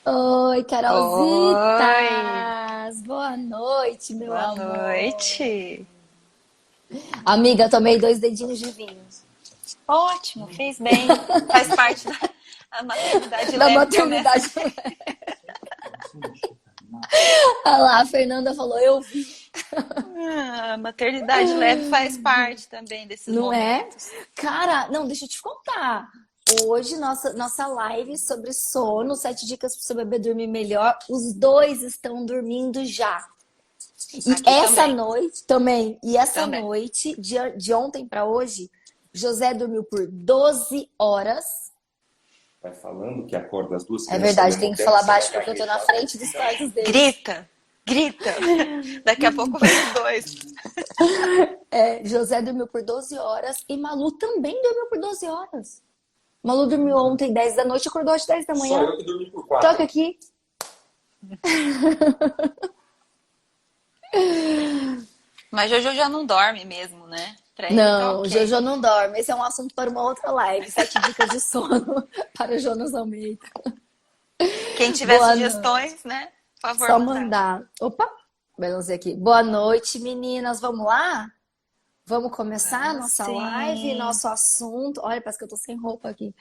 Oi, Oi, Carolzitas! Boa noite, meu boa amor. noite. Amiga, tomei 2 dedinhos de vinho. Ótimo, fez bem. Faz parte da a maternidade Da leve começa. maternidade. Olha lá, a Fernanda falou, eu vi. A maternidade leve faz parte também desses Não é? momentos. Cara, não, deixa eu te contar. Hoje, nossa live sobre sono, 7 dicas para o seu bebê dormir melhor. Os dois estão dormindo já. E Aqui essa também, noite também, e essa também. noite, de ontem para hoje, José dormiu por 12 horas. Vai falando que acorda as duas É crianças ao verdade, mesmo tem que tempo, falar você vai baixo porque eu tô na gaguejar, vai frente dos ficar. quartos deles. Grita, grita. Daqui a pouco vem os dois. É, José dormiu por 12 horas e Malu também dormiu por 12 horas. Malu dormiu ontem 10 da noite e acordou às 10 da Só manhã. eu que dormi por Toca 4. aqui. Mas Jojo já não dorme mesmo, né? Pra ele tá Não, o ok. Jojo não dorme. Esse é um assunto para uma outra live. 7 dicas de sono para Jonas Almeida. Quem tiver Boa noite. sugestões, né? Por favor, Só mandar. mandar. Opa, vamos ver aqui. Boa noite, meninas. Vamos lá? Vamos começar a Vamos nossa live, sim. nosso assunto. Olha, parece que eu tô sem roupa aqui.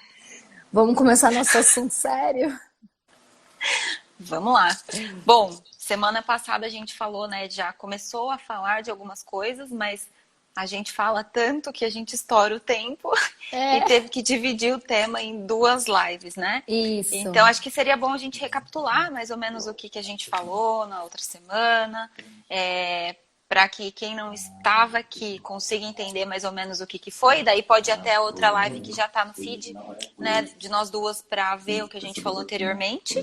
Vamos começar nosso assunto sério? Vamos lá. Bom, semana passada a gente falou, né? Já começou a falar de algumas coisas, mas a gente fala tanto que a gente estoura o tempo e É, teve que dividir o tema em duas lives, né? isso. Então acho que seria bom a gente recapitular mais ou menos o que a gente falou na outra semana, para que quem não estava aqui consiga entender mais ou menos o que foi. Daí pode ir até a outra live que já está no feed, né, de nós duas para ver o que a gente falou anteriormente.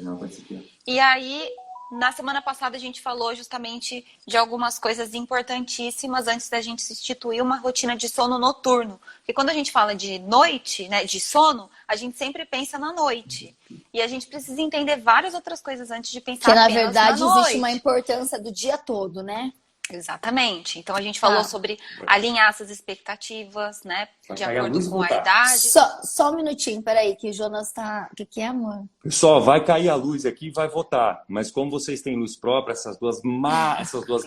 E aí, na semana passada, a gente falou justamente de algumas coisas importantíssimas antes da gente instituir uma rotina de sono noturno. Porque quando a gente fala de noite, né, de sono, a gente sempre pensa na noite. E a gente precisa entender várias outras coisas antes de pensar Que na apenas na verdade existe uma noite. importância do dia todo, né? Exatamente. Então a gente falou Tá. sobre alinhar essas expectativas, né, Vai de cair a acordo luz e com a voltar. idade. Só um minutinho, peraí, que o Jonas tá. O que que é, amor? Pessoal, vai cair a luz aqui e vai votar. Mas como vocês têm luz própria, essas duas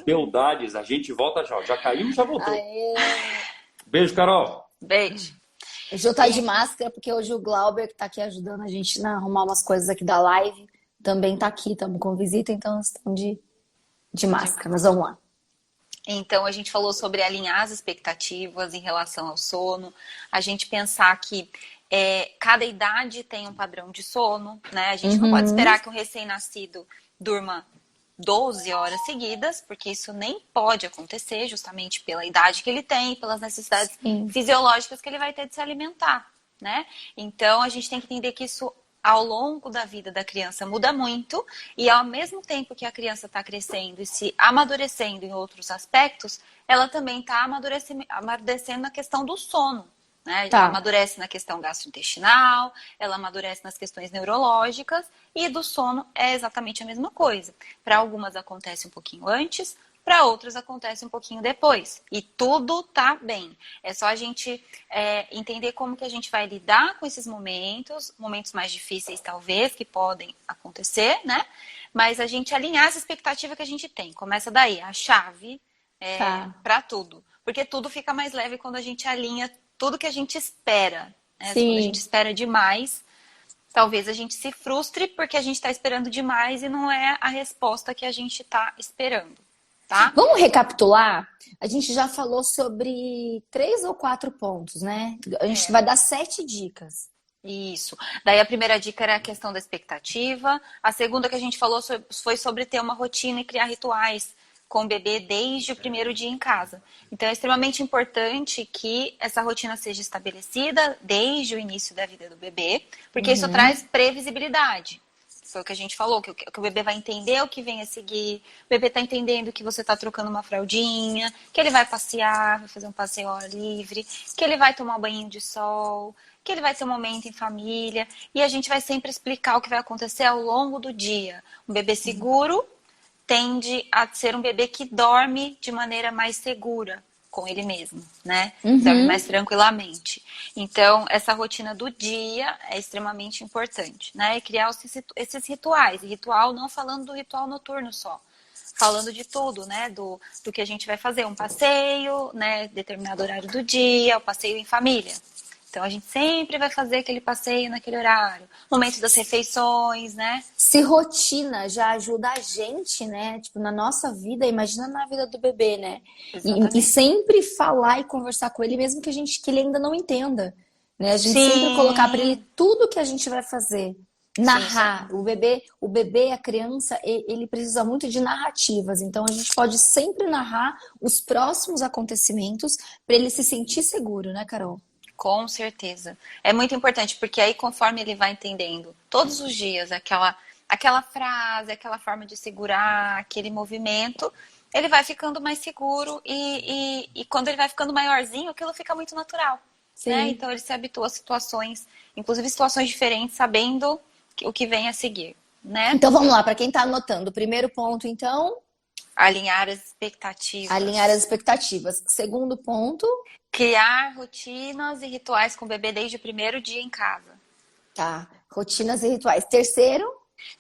beldades, a gente volta já. Já caiu, já voltou. Aê! Beijo, Carol. Beijo. O Jô tá de máscara, porque hoje o Glauber, que tá aqui ajudando a gente a arrumar umas coisas aqui da live, também tá aqui, estamos com visita, então estão de máscara. Mas vamos lá. Então, a gente falou sobre alinhar as expectativas em relação ao sono, a gente pensar que cada idade tem um padrão de sono, né? A gente não pode Uhum. esperar que um recém-nascido durma 12 horas seguidas, porque isso nem pode acontecer, justamente pela idade que ele tem, pelas necessidades Sim. fisiológicas que ele vai ter de se alimentar, né? Então, a gente tem que entender que isso ao longo da vida da criança muda muito e ao mesmo tempo que a criança está crescendo e se amadurecendo em outros aspectos, ela também está amadurecendo na questão do sono. Né? Ela Tá. amadurece na questão gastrointestinal, ela amadurece nas questões neurológicas e do sono é exatamente a mesma coisa. Para algumas acontece um pouquinho antes, para outras acontece um pouquinho depois. E tudo tá bem. É só a gente entender como que a gente vai lidar com esses momentos, momentos mais difíceis talvez, que podem acontecer, né? Mas a gente alinhar essa expectativa que a gente tem. Começa daí, a chave Tá. para tudo. Porque tudo fica mais leve quando a gente alinha tudo que a gente espera. Né? Quando a gente Sim. espera demais, talvez a gente se frustre porque a gente está esperando demais e não é a resposta que a gente está esperando. Tá? Vamos recapitular? A gente já falou sobre 3 ou 4 pontos, né? A gente vai dar 7 dicas. Isso. Daí a primeira dica era a questão da expectativa. A segunda que a gente falou foi sobre ter uma rotina e criar rituais com o bebê desde o primeiro dia em casa. Então é extremamente importante que essa rotina seja estabelecida desde o início da vida do bebê, porque isso Uhum. traz previsibilidade. Foi o que a gente falou, que o bebê vai entender o que vem a seguir, o bebê está entendendo que você está trocando uma fraldinha, que ele vai passear, vai fazer um passeio ao ar livre, que ele vai tomar um banho de sol, que ele vai ter um momento em família, e a gente vai sempre explicar o que vai acontecer ao longo do dia. Um bebê seguro tende a ser um bebê que dorme de maneira mais segura, com ele mesmo, né? Uhum. Dorme mais tranquilamente. Então, essa rotina do dia é extremamente importante, né? E criar esses rituais. E ritual não falando do ritual noturno só. Falando de tudo, né? Do que a gente vai fazer. Um passeio, né? Determinado horário do dia, o passeio em família. Então, a gente sempre vai fazer aquele passeio naquele horário. Momento das refeições, né? Se rotina já ajuda a gente, né? Tipo, na nossa vida, imagina na vida do bebê, né? E Exatamente. sempre falar e conversar com ele, mesmo que ele ainda não entenda, né? A gente sempre colocar para ele Sim, tudo que a gente vai fazer. sim, sim. Narrar. O bebê, a criança, ele precisa muito de narrativas. Então, a gente pode sempre narrar os próximos acontecimentos para ele se sentir seguro, né, Carol? Com certeza. É muito importante, porque aí conforme ele vai entendendo todos os dias aquela frase, aquela forma de segurar, aquele movimento, ele vai ficando mais seguro e quando ele vai ficando maiorzinho, aquilo fica muito natural, né? Sim. Então ele se habitua a situações, inclusive situações diferentes, sabendo o que vem a seguir, né? Então, vamos lá, para quem está anotando. O primeiro ponto, então, Alinhar as alinhar as expectativas. expectativas. Segundo ponto, Criar rotinas e rituais com o bebê desde o primeiro dia em casa. tá, rotinas e rituais. Terceiro,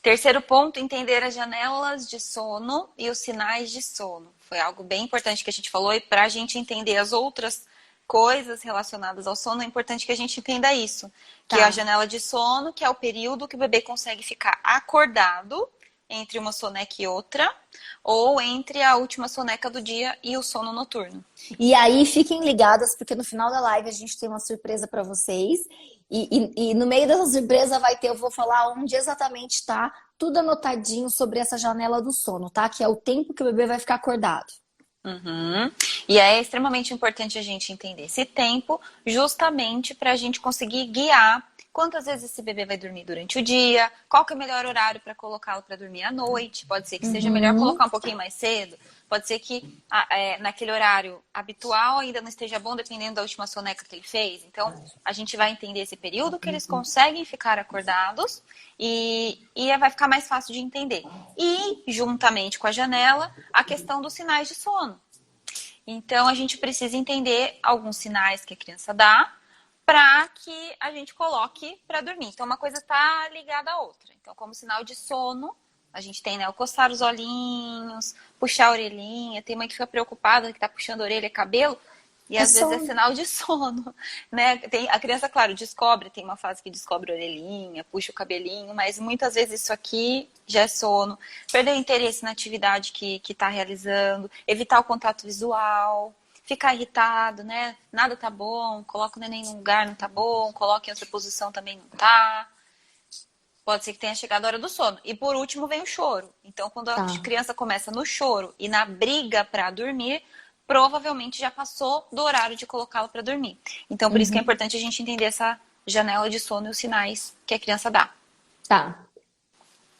Terceiro ponto, entender as janelas de sono e os sinais de sono. Foi algo bem importante que a gente falou, e para a gente entender as outras coisas relacionadas ao sono, é importante que a gente entenda isso. Que é a tá. janela de sono, que é o período que o bebê consegue ficar acordado entre uma soneca e outra, ou entre a última soneca do dia e o sono noturno. E aí, fiquem ligadas, porque no final da live a gente tem uma surpresa para vocês. E no meio dessa surpresa eu vou falar onde exatamente tá tudo anotadinho sobre essa janela do sono, tá? Que é o tempo que o bebê vai ficar acordado. Uhum. E é extremamente importante a gente entender esse tempo, justamente para a gente conseguir guiar quantas vezes esse bebê vai dormir durante o dia, qual que é o melhor horário para colocá-lo para dormir à noite. Pode ser que seja melhor Uhum. colocar um pouquinho mais cedo, pode ser que naquele horário habitual ainda não esteja bom, dependendo da última soneca que ele fez. Então, a gente vai entender esse período que eles conseguem ficar acordados e vai ficar mais fácil de entender. E, juntamente com a janela, a questão dos sinais de sono. Então, a gente precisa entender alguns sinais que a criança dá para que a gente coloque para dormir. Então, uma coisa está ligada à outra. Então, como sinal de sono, a gente tem, né, o coçar os olhinhos, puxar a orelhinha. Tem mãe que fica preocupada que está puxando a orelha e cabelo. E É às vezes é sono. sinal de sono, né? A criança, claro, descobre, tem uma fase que descobre a orelhinha, puxa o cabelinho, mas muitas vezes isso aqui já é sono. Perder o interesse na atividade que está realizando, evitar o contato visual, ficar irritado, né? Nada tá bom, coloca o neném num lugar, não tá bom, coloca em outra posição, também não tá. Pode ser que tenha chegado a hora do sono. E por último vem o choro. Então, quando a Tá. criança começa no choro e na briga para dormir, provavelmente já passou do horário de colocá-lo para dormir. Então, por isso que é Uhum. importante a gente entender essa janela de sono e os sinais que a criança dá. Tá.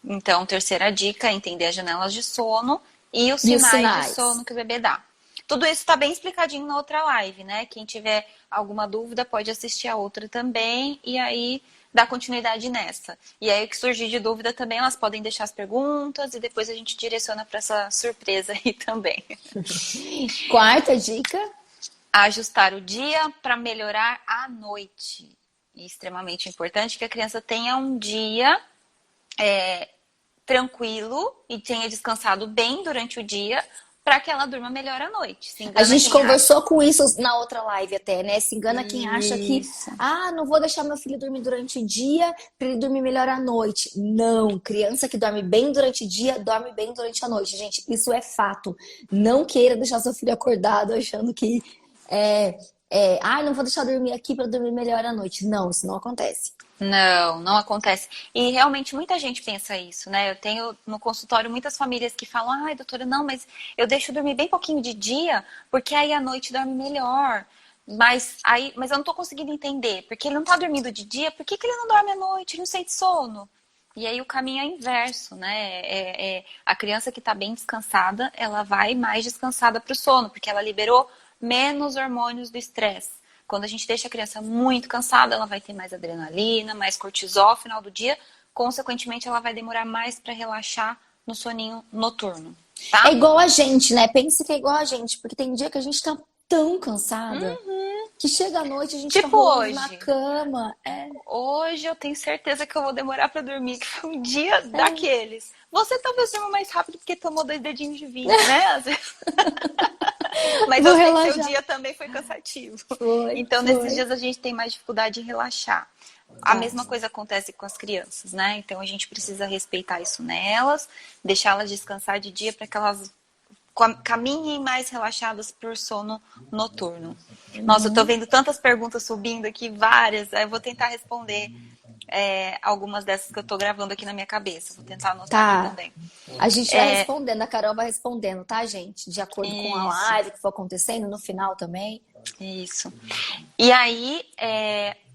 Então, terceira dica é entender as janelas de sono e os E os sinais de sinais? sono que o bebê dá. Tudo isso está bem explicadinho na outra live, né? Quem tiver alguma dúvida pode assistir a outra também e aí dar continuidade nessa. E aí, o que surgir de dúvida também, elas podem deixar as perguntas e depois a gente direciona para essa surpresa aí também. Quarta dica. Ajustar o dia para melhorar a noite. E extremamente importante que a criança tenha um dia tranquilo e tenha descansado bem durante o dia para que ela durma melhor à noite. Se A engana gente quem acha. conversou com isso na outra live até, né? Se engana quem acha que, Isso. não vou deixar meu filho dormir durante o dia para ele dormir melhor à noite. Não, criança que dorme bem durante o dia, dorme bem durante a noite. Gente, isso é fato. Não queira deixar seu filho acordado achando que não vou deixar dormir aqui para dormir melhor à noite. Não, isso não acontece. Não, não acontece. E realmente muita gente pensa isso, né? Eu tenho no consultório muitas famílias que falam: ai, doutora, não, mas eu deixo dormir bem pouquinho de dia, porque aí à noite dorme melhor. Mas eu não tô conseguindo entender, porque ele não tá dormindo de dia, por que ele não dorme à noite? Ele não sente sono? E aí o caminho é inverso, né? A criança que tá bem descansada, ela vai mais descansada pro sono, porque ela liberou menos hormônios do estresse. Quando a gente deixa a criança muito cansada, ela vai ter mais adrenalina, mais cortisol no final do dia. Consequentemente, ela vai demorar mais para relaxar no soninho noturno, tá? É igual a gente, né? Pense que é igual a gente, porque tem dia que a gente tá tão cansada que chega à noite a gente tá Tipo rolando na hoje. cama. Hoje eu tenho certeza que eu vou demorar pra dormir, que foi um dia daqueles. Você talvez durma mais rápido porque tomou 2 dedinhos de vinho, né? Às vezes. Mas Vou eu sei que seu relaxar. dia também foi cansativo. Foi, Então, nesses foi. dias a gente tem mais dificuldade em relaxar. A Tá. mesma coisa acontece com as crianças, né? Então a gente precisa respeitar isso nelas, deixá-las descansar de dia para que elas caminhem mais relaxadas por sono noturno. Nossa, eu tô vendo tantas perguntas subindo aqui, várias. Aí eu vou tentar responder algumas dessas que eu tô gravando aqui na minha cabeça. Vou tentar anotar aqui Tá. também. A gente vai respondendo, a Carol vai respondendo, tá, gente? De acordo com a Isso. live que for acontecendo, no final também. Isso. E aí,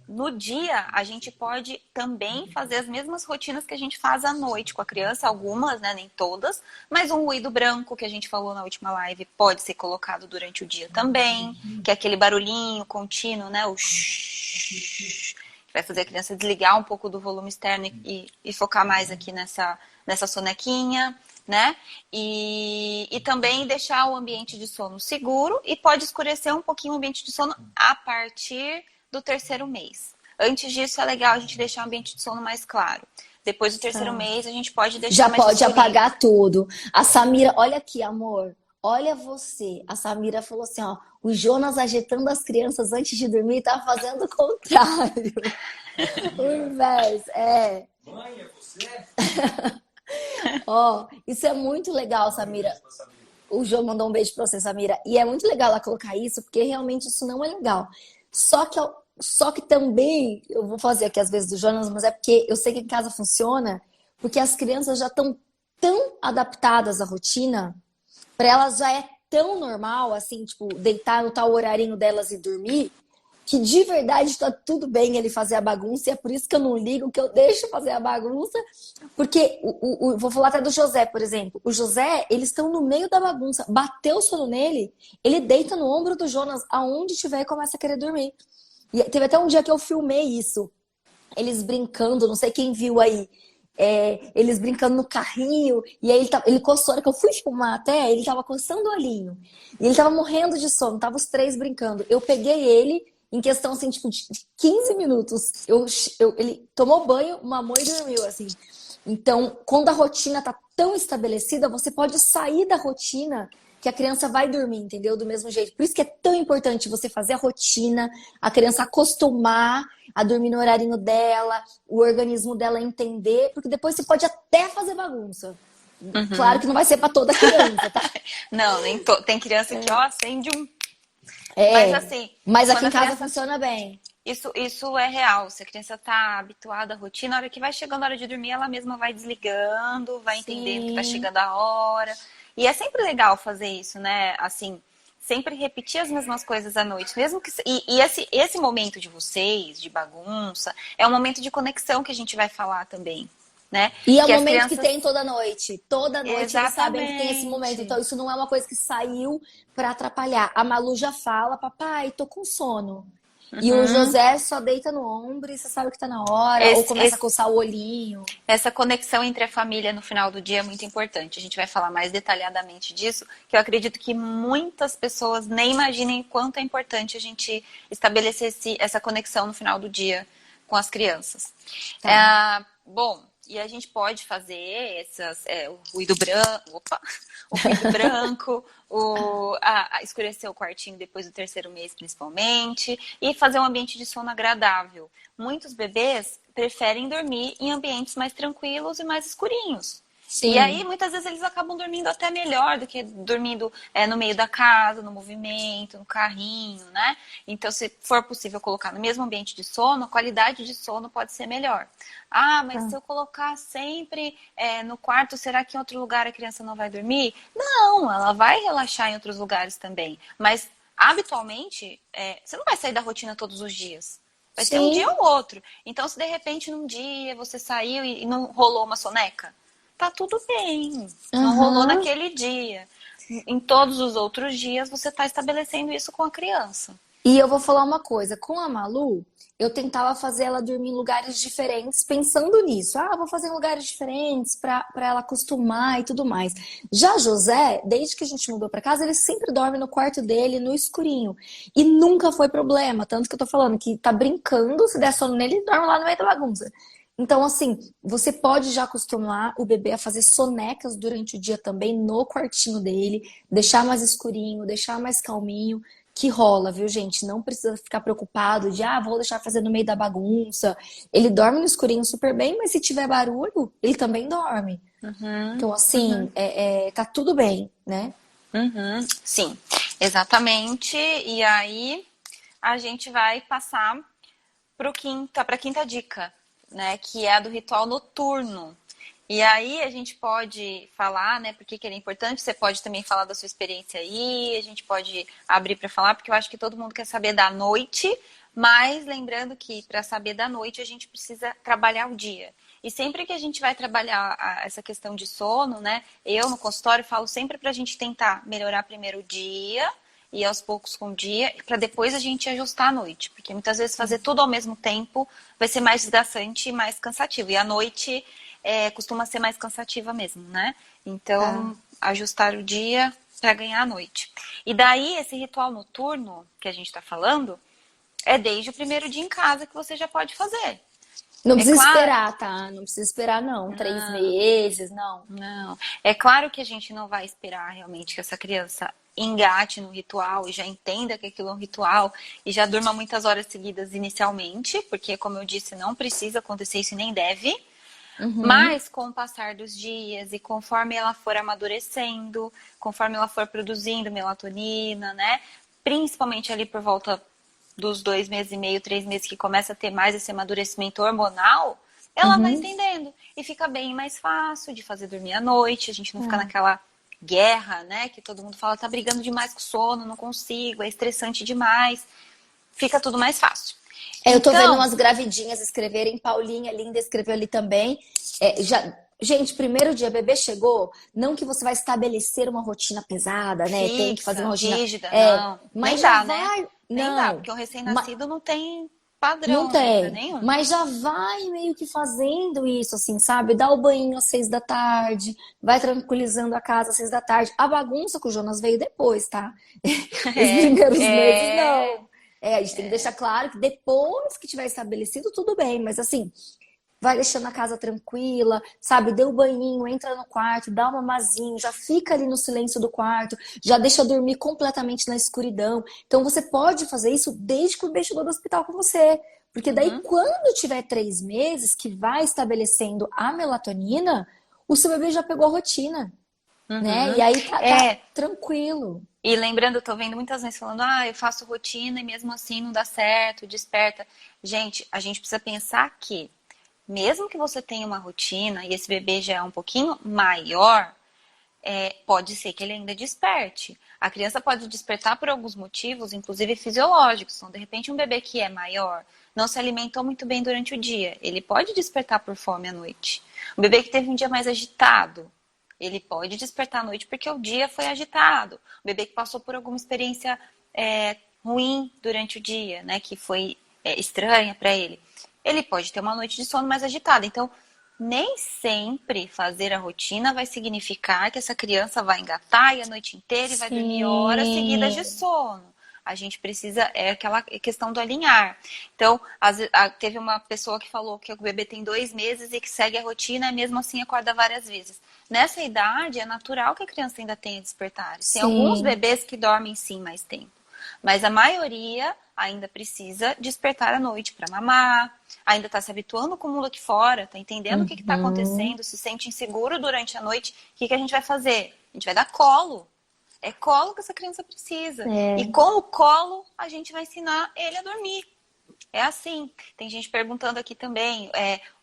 no dia, a gente pode também fazer as mesmas rotinas que a gente faz à noite com a criança, algumas, né, nem todas, mas um ruído branco que a gente falou na última live pode ser colocado durante o dia também, que é aquele barulhinho contínuo, né, o shhh, que vai fazer a criança desligar um pouco do volume externo e focar mais aqui nessa sonequinha, né? E também deixar o ambiente de sono seguro e pode escurecer um pouquinho o ambiente de sono a partir do 3º mês. Antes disso é legal a gente deixar o ambiente de sono mais claro. Depois do 3º mês a gente pode deixar Já mais pode escurinho. apagar tudo. A Samira, olha aqui, amor. Olha você. A Samira falou assim, ó. O Jonas agitando as crianças antes de dormir tá fazendo o contrário. O inverso. Mãe, é você? Ó, isso é muito legal, Samira. O João mandou um beijo pra você, Samira. E é muito legal ela colocar isso, porque realmente isso não é legal. Só que também, eu vou fazer aqui às vezes do Jonas, mas é porque eu sei que em casa funciona, porque as crianças já estão tão adaptadas à rotina, para elas já é tão normal, assim, tipo, deitar no tal horarinho delas e dormir, que de verdade tá tudo bem ele fazer a bagunça, e é por isso que eu não ligo, que eu deixo fazer a bagunça, porque vou falar até do José, por exemplo. O José, eles estão no meio da bagunça, bateu o sono nele, ele deita no ombro do Jonas, aonde tiver e começa a querer dormir. E teve até um dia que eu filmei isso, eles brincando, não sei quem viu aí, eles brincando no carrinho, e aí ele coçou, a hora que eu fui filmar até, ele tava coçando o olhinho, e ele tava morrendo de sono, tava os 3 brincando. Eu peguei ele, em questão, assim, tipo, de 15 minutos, ele tomou banho, mamou e dormiu, assim. Então, quando a rotina tá tão estabelecida, você pode sair da rotina que a criança vai dormir, entendeu? Do mesmo jeito. Por isso que é tão importante você fazer a rotina, a criança acostumar a dormir no horarinho dela, o organismo dela entender, porque depois você pode até fazer bagunça. Claro que não vai ser para toda criança, tá? Não, tem criança que, ó, acende um... Mas assim, mas aqui quando em casa criança... funciona bem. Isso é real. Se a criança tá habituada à rotina, na hora que vai chegando a hora de dormir, ela mesma vai desligando, vai entendendo que tá chegando a hora. E é sempre legal fazer isso, né? Assim, sempre repetir as mesmas coisas à noite. Mesmo que... E esse momento de vocês, de bagunça, é um momento de conexão que a gente vai falar também, né? E é o que momento crianças... que tem toda noite. Toda noite eles sabem que tem esse momento. Exatamente. Então isso não é uma coisa que saiu para atrapalhar. A Malu já fala, papai, tô com sono. E o José só deita no ombro e você sabe que tá na hora, ou começa a coçar o olhinho. Essa conexão entre a família no final do dia é muito importante. A gente vai falar mais detalhadamente disso, que eu acredito que muitas pessoas nem imaginem quanto é importante a gente estabelecer essa conexão no final do dia com as crianças. Tá. Bom, e a gente pode fazer o ruído branco, o ruído branco, escurecer o quartinho depois do 3º mês, principalmente, e fazer um ambiente de sono agradável. Muitos bebês preferem dormir em ambientes mais tranquilos e mais escurinhos. Sim. E aí, muitas vezes, eles acabam dormindo até melhor do que dormindo no meio da casa, no movimento, no carrinho, né? Então, se for possível colocar no mesmo ambiente de sono, a qualidade de sono pode ser melhor. Ah, mas se eu colocar sempre no quarto, será que em outro lugar a criança não vai dormir? Não, ela vai relaxar em outros lugares também. Mas, habitualmente, você não vai sair da rotina todos os dias. Vai ser um dia ou outro. Então, se de repente, num dia, você saiu e não rolou uma soneca, tá tudo bem. Não rolou naquele dia. Em todos os outros dias, você está estabelecendo isso com a criança. E eu vou falar uma coisa, com a Malu, eu tentava fazer ela dormir em lugares diferentes, pensando nisso. Ah, vou fazer em lugares diferentes para ela acostumar e tudo mais. Já José, desde que a gente mudou para casa, ele sempre dorme no quarto dele, no escurinho. E nunca foi problema, tanto que eu tô falando que tá brincando, se der sono nele, ele dorme lá no meio da bagunça. Então, assim, você pode já acostumar o bebê a fazer sonecas durante o dia também no quartinho dele, deixar mais escurinho, deixar mais calminho, que rola, viu, gente? Não precisa ficar preocupado de, vou deixar fazer no meio da bagunça. Ele dorme no escurinho super bem, mas se tiver barulho, ele também dorme. Uhum, Então, assim, tá tudo bem, né? sim, exatamente. E aí a gente vai passar para a quinta dica, né? Que é a do ritual noturno. E aí a gente pode falar, né, por que ele é importante. Você pode também falar da sua experiência aí, a gente pode abrir para falar, porque eu acho que todo mundo quer saber da noite, mas lembrando que para saber da noite a gente precisa trabalhar o dia. E sempre que a gente vai trabalhar essa questão de sono, né, eu no consultório falo sempre para a gente tentar melhorar primeiro o dia e aos poucos com o dia, para depois a gente ajustar a noite, porque muitas vezes fazer tudo ao mesmo tempo vai ser mais desgastante e mais cansativo. E a noite costuma ser mais cansativa mesmo, né? Então, ajustar o dia para ganhar a noite. E daí, esse ritual noturno que a gente está falando é desde o primeiro dia em casa que você já pode fazer. Não precisa esperar, tá? Não precisa esperar, não. 3 meses, não. Não. É claro que a gente não vai esperar realmente que essa criança engate no ritual e já entenda que aquilo é um ritual e já durma muitas horas seguidas inicialmente, porque, como eu disse, não precisa acontecer isso e nem deve. Mas com o passar dos dias e conforme ela for amadurecendo, conforme ela for produzindo melatonina, né? Principalmente ali por volta dos 2 meses e meio, 3 meses que começa a ter mais esse amadurecimento hormonal, ela vai entendendo. E fica bem mais fácil de fazer dormir à noite, a gente não fica naquela guerra, né? Que todo mundo fala, tá brigando demais com o sono, não consigo, é estressante demais. Fica tudo mais fácil. Eu tô vendo umas gravidinhas escreverem, Paulinha linda escreveu ali também. Gente, primeiro dia, bebê chegou, não que você vai estabelecer uma rotina pesada, né? Fixa, tem que fazer uma rotina rígida, não. Mas nem já dá, vai, né? Nem dá, porque o recém-nascido não tem não padrão ainda tem, nenhum. mas já vai meio que fazendo isso, assim, sabe? Dá o banho às 6 da tarde, vai tranquilizando a casa às 6 da tarde. A bagunça com o Jonas veio depois, tá? Os primeiros meses, não. A gente tem que deixar claro que depois que tiver estabelecido, tudo bem, mas assim, vai deixando a casa tranquila, sabe? Deu o banhinho, entra no quarto, dá um mamazinho, já fica ali no silêncio do quarto, já deixa dormir completamente na escuridão. Então você pode fazer isso desde que o bebê chegou do hospital com você. Porque daí, quando tiver 3 meses, que vai estabelecendo a melatonina, o seu bebê já pegou a rotina, né? E aí tá tranquilo. E lembrando, eu tô vendo muitas vezes falando, eu faço rotina e mesmo assim não dá certo, desperta. Gente, a gente precisa pensar que mesmo que você tenha uma rotina e esse bebê já é um pouquinho maior, pode ser que ele ainda desperte. A criança pode despertar por alguns motivos, inclusive fisiológicos. Então, de repente, um bebê que é maior não se alimentou muito bem durante o dia, ele pode despertar por fome à noite. Um bebê que teve um dia mais agitado, ele pode despertar à noite porque o dia foi agitado. Um bebê que passou por alguma experiência ruim durante o dia, né, que foi estranha para ele. Ele pode ter uma noite de sono mais agitada. Então, nem sempre fazer a rotina vai significar que essa criança vai engatar e a noite inteira e vai dormir horas seguidas de sono. A gente precisa, aquela questão do alinhar. Então, teve uma pessoa que falou que o bebê tem 2 meses e que segue a rotina e mesmo assim acorda várias vezes. Nessa idade, é natural que a criança ainda tenha despertares. Tem alguns bebês que dormem sim mais tempo. Mas a maioria ainda precisa despertar à noite para mamar, ainda está se habituando com o mundo aqui fora, está entendendo o que está acontecendo, se sente inseguro durante a noite. O que a gente vai fazer? A gente vai dar colo. É colo que essa criança precisa. E com o colo, a gente vai ensinar ele a dormir. É assim. Tem gente perguntando aqui também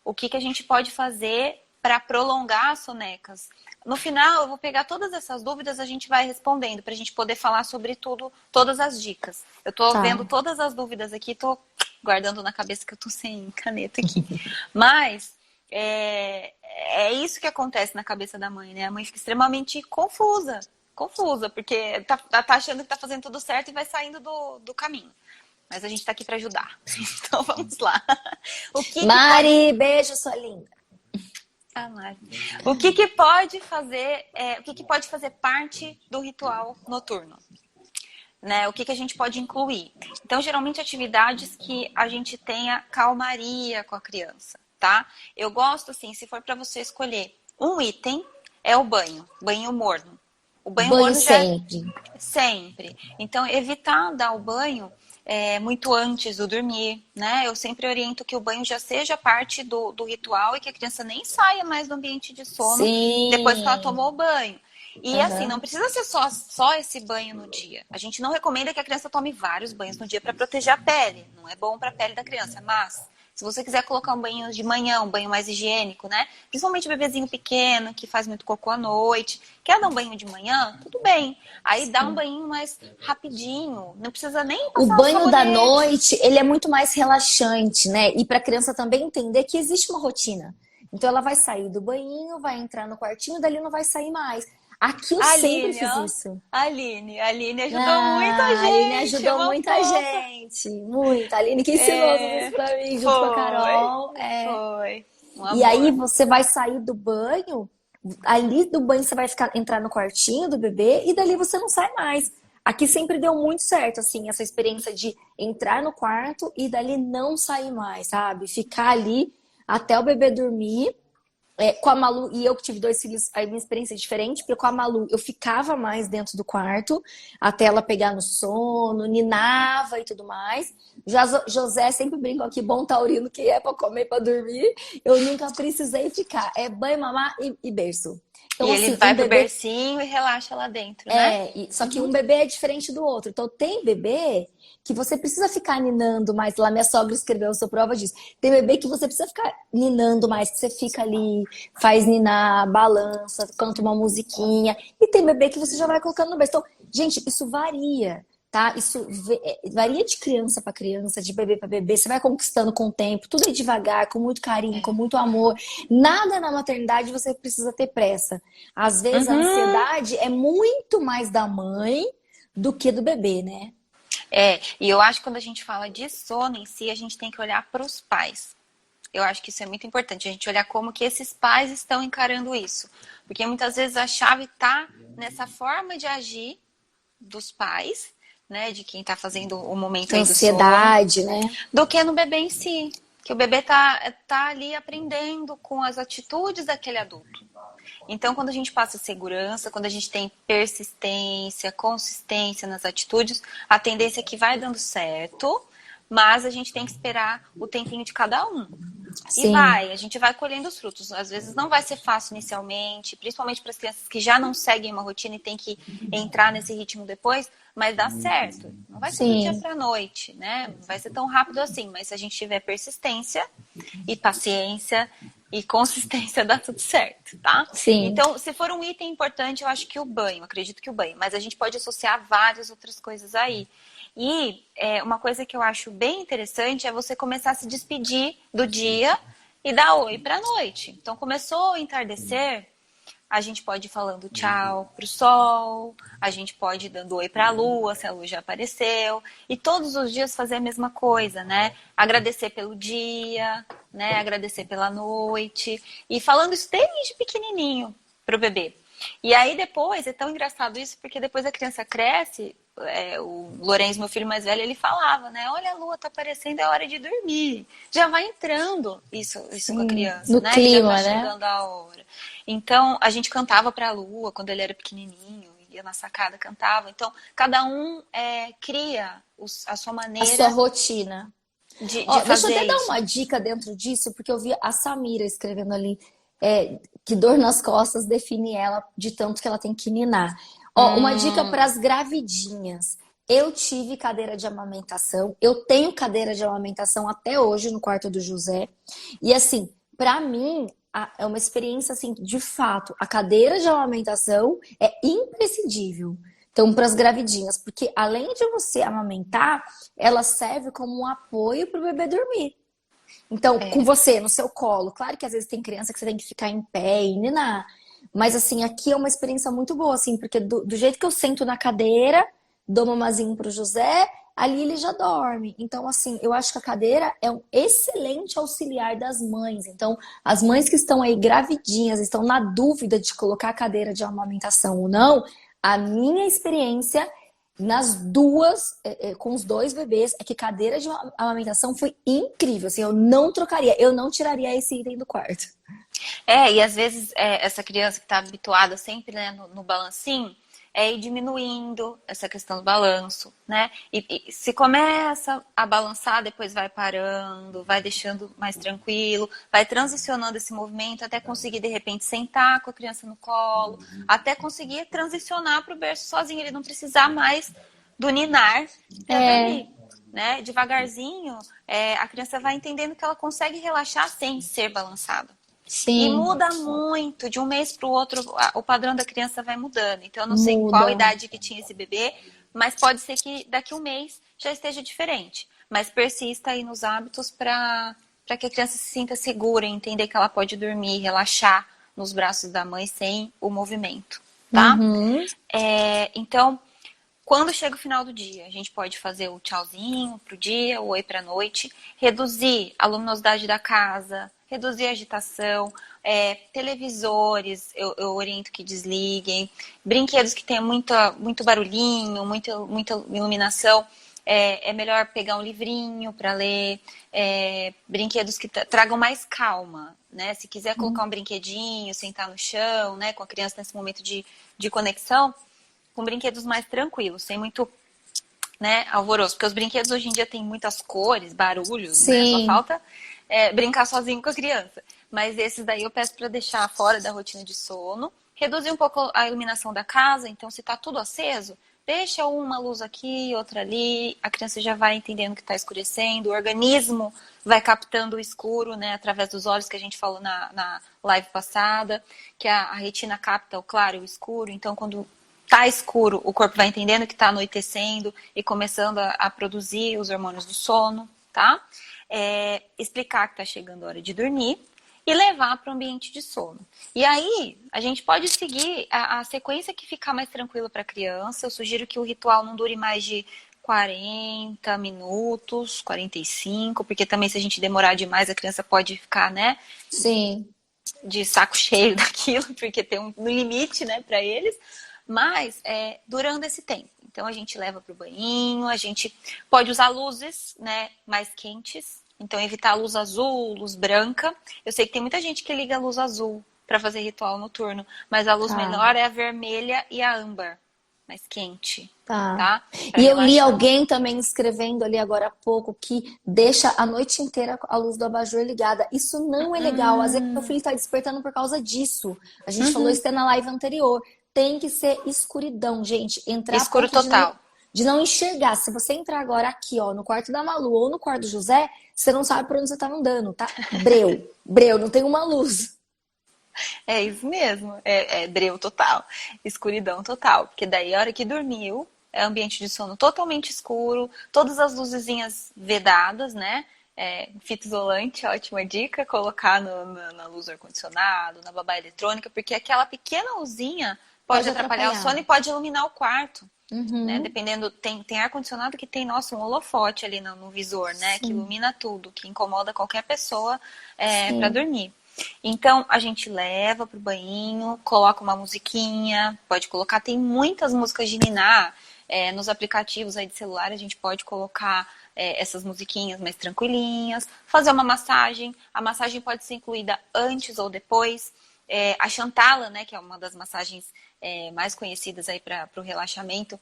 o que a gente pode fazer para prolongar as sonecas. No final, eu vou pegar todas essas dúvidas, a gente vai respondendo, para a gente poder falar sobre tudo, todas as dicas. Eu estou vendo todas as dúvidas aqui, estou guardando na cabeça que eu estou sem caneta aqui. Mas é isso que acontece na cabeça da mãe, né? A mãe fica extremamente confusa confusa, porque tá achando que tá fazendo tudo certo e vai saindo do caminho. Mas a gente tá aqui para ajudar. Então vamos lá. Mari, beijo, sua linda. Mari. O que pode fazer, o que pode fazer parte do ritual noturno? Né? O que a gente pode incluir? Então, geralmente, atividades que a gente tenha calmaria com a criança, tá? Eu gosto, assim, se for para você escolher um item, é o banho morno. O banho morno sempre. Sempre. Então, evitar dar o banho muito antes do dormir, né? Eu sempre oriento que o banho já seja parte do ritual e que a criança nem saia mais do ambiente de sono depois que ela tomou o banho. E assim, não precisa ser só esse banho no dia. A gente não recomenda que a criança tome vários banhos no dia para proteger a pele. Não é bom para a pele da criança, mas se você quiser colocar um banho de manhã, um banho mais higiênico, né? Principalmente o bebezinho pequeno, que faz muito cocô à noite. Quer dar um banho de manhã? Tudo bem. Aí dá um banho mais rapidinho. Não precisa nem passar o banho da noite, ele é muito mais relaxante, né? E para a criança também entender que existe uma rotina. Então ela vai sair do banhinho, vai entrar no quartinho, dali não vai sair mais. Aqui eu sempre fiz isso. A Aline ajudou muita gente. A Aline ajudou muita gente. Muito. A Aline que ensinou tudo isso pra mim, junto com a Carol. Foi. E aí você vai sair do banho, ali do banho você vai entrar no quartinho do bebê e dali você não sai mais. Aqui sempre deu muito certo, assim, essa experiência de entrar no quarto e dali não sair mais, sabe? Ficar ali até o bebê dormir. Com a Malu, e eu que tive 2 filhos, a minha experiência é diferente, porque com a Malu eu ficava mais dentro do quarto, até ela pegar no sono, ninava e tudo mais. José sempre brincou aqui, bom taurino que é pra comer, pra dormir. Eu nunca precisei ficar. É banho, mamar e berço. Então, e assim, ele vai pro bercinho e relaxa lá dentro, né? Só que um bebê é diferente do outro. Então, tem bebê que você precisa ficar ninando mais. Lá minha sogra escreveu, eu sou prova disso. Tem bebê que você precisa ficar ninando mais, que você fica ali, faz ninar, balança, canta uma musiquinha. E tem bebê que você já vai colocando no berço. Então, gente, isso varia, tá? Isso varia de criança para criança, de bebê para bebê. Você vai conquistando com o tempo, tudo é devagar, com muito carinho, com muito amor. Nada na maternidade você precisa ter pressa. Às vezes a ansiedade é muito mais da mãe do que do bebê, né? E eu acho que quando a gente fala de sono em si, a gente tem que olhar para os pais. Eu acho que isso é muito importante, a gente olhar como que esses pais estão encarando isso. Porque muitas vezes a chave está nessa forma de agir dos pais, né, de quem está fazendo o momento aí do ansiedade, sono, né? Do que no bebê em si. Que o bebê tá ali aprendendo com as atitudes daquele adulto. Então, quando a gente passa segurança, quando a gente tem persistência, consistência nas atitudes, a tendência é que vai dando certo, mas a gente tem que esperar o tempinho de cada um. Sim. E a gente vai colhendo os frutos. Às vezes não vai ser fácil inicialmente, principalmente para as crianças que já não seguem uma rotina e tem que entrar nesse ritmo depois, mas dá certo. Não vai ser do dia para a noite, né? Não vai ser tão rápido assim, mas se a gente tiver persistência e paciência e consistência, dá tudo certo, tá? Sim. Então, se for um item importante, eu acho que o banho, acredito que o banho, mas a gente pode associar várias outras coisas aí. E uma coisa que eu acho bem interessante é você começar a se despedir do dia e dar oi para a noite. Então, começou o entardecer, a gente pode ir falando tchau pro sol, a gente pode ir dando oi para a lua, se a lua já apareceu. E todos os dias fazer a mesma coisa, né? Agradecer pelo dia, né? Agradecer pela noite. E falando isso desde pequenininho pro bebê. E aí depois, é tão engraçado isso, porque depois a criança cresce, o Lourenço, meu filho mais velho, ele falava, né? Olha, a lua tá aparecendo, é hora de dormir. Já vai entrando isso com a criança, no né? clima, já tá né? chegando a hora. Então, a gente cantava pra lua quando ele era pequenininho, ia na sacada, cantava. Então, cada um cria a sua maneira. A sua rotina. De Deixa eu fazer até dar isso. uma dica dentro disso, porque eu vi a Samira escrevendo ali que dor nas costas define ela de tanto que ela tem que ninar. Uma dica para as gravidinhas. Eu tive cadeira de amamentação, eu tenho cadeira de amamentação até hoje no quarto do José. E assim, para mim, é uma experiência assim, de fato, a cadeira de amamentação é imprescindível. Então, para as gravidinhas, porque além de você amamentar, ela serve como um apoio para o bebê dormir. Então, com você, no seu colo. Claro que às vezes tem criança que você tem que ficar em pé e ninar. Mas assim, aqui é uma experiência muito boa, assim, porque do jeito que eu sento na cadeira, dou mamazinho pro José, ali ele já dorme. Então, assim, eu acho que a cadeira é um excelente auxiliar das mães. Então, as mães que estão aí gravidinhas, estão na dúvida de colocar a cadeira de amamentação ou não, a minha experiência nas duas, com os dois bebês, é que cadeira de amamentação foi incrível. Assim, eu não trocaria, eu não tiraria esse item do quarto. E às vezes essa criança que está habituada sempre, né, no balancinho, ir diminuindo essa questão do balanço, né? E se começa a balançar, depois vai parando, vai deixando mais tranquilo, vai transicionando esse movimento até conseguir, de repente, sentar com a criança no colo, até conseguir transicionar para o berço sozinho, ele não precisar mais do ninar para dormir. Né? Devagarzinho, a criança vai entendendo que ela consegue relaxar sem ser balançada. Sim. E muda muito, de um mês para o outro, o padrão da criança vai mudando. Então, eu não sei Muda. qual idade que tinha esse bebê, mas pode ser que daqui a um mês já esteja diferente. Mas persista aí nos hábitos para que a criança se sinta segura, entender que ela pode dormir, relaxar nos braços da mãe sem o movimento, tá? Uhum. Então, quando chega o final do dia, a gente pode fazer o tchauzinho pro dia, o oi pra noite, reduzir a luminosidade da casa, reduzir a agitação, televisores, eu oriento que desliguem, brinquedos que tenham muito barulhinho, muita iluminação, é melhor pegar um livrinho para ler, brinquedos que tragam mais calma, né? Se quiser colocar um brinquedinho, sentar no chão, né, com a criança nesse momento de conexão, com brinquedos mais tranquilos, sem muito, né, alvoroço. Porque os brinquedos hoje em dia têm muitas cores, barulhos, né? Só falta brincar sozinho com a criança. Mas esses daí eu peço para deixar fora da rotina de sono. Reduzir um pouco a iluminação da casa. Então, se tá tudo aceso, deixa uma luz aqui, outra ali. A criança já vai entendendo que está escurecendo. O organismo vai captando o escuro, né, através dos olhos, que a gente falou na live passada. Que a retina capta o claro e o escuro. Então, quando tá escuro, o corpo vai entendendo que tá anoitecendo e começando a produzir os hormônios do sono, tá? Explicar que tá chegando a hora de dormir e levar para o ambiente de sono. E aí, a gente pode seguir a sequência que ficar mais tranquila para a criança. Eu sugiro que o ritual não dure mais de 40 minutos, 45, porque também se a gente demorar demais, a criança pode ficar, né? Sim. De saco cheio daquilo, porque tem um limite, né, para eles. Mas durando esse tempo. Então a gente leva para o banhinho, a gente pode usar luzes, né, mais quentes. Então evitar a luz azul, luz branca. Eu sei que tem muita gente que liga a luz azul para fazer ritual noturno, mas a luz melhor é a vermelha e a âmbar, mais quente. Tá? E eu li alguém também escrevendo ali agora há pouco que deixa a noite inteira a luz do abajur ligada. Isso não é legal. Às vezes meu filho está despertando por causa disso. A gente falou isso até na live anterior. Tem que ser escuridão, gente. Entrar escuro total. De não enxergar. Se você entrar agora aqui, ó, no quarto da Malu ou no quarto do José, você não sabe por onde você tá andando, tá? Breu, não tem uma luz. É isso mesmo. Breu total. Escuridão total. Porque daí, a hora que dormiu, é ambiente de sono totalmente escuro, todas as luzezinhas vedadas, né? Fita isolante, ótima dica, colocar na luz do ar-condicionado, na babá eletrônica, porque aquela pequena luzinha pode atrapalhar o sono e pode iluminar o quarto. Né? Dependendo, tem ar-condicionado que tem, nossa, um holofote ali no visor, né? Sim. Que ilumina tudo, que incomoda qualquer pessoa para dormir. Então, a gente leva pro banhinho, coloca uma musiquinha, pode colocar, tem muitas músicas de ninar, nos aplicativos aí de celular a gente pode colocar essas musiquinhas mais tranquilinhas, fazer uma massagem, a massagem pode ser incluída antes ou depois, a Chantala, né, que é uma das massagens mais conhecidas aí para o relaxamento,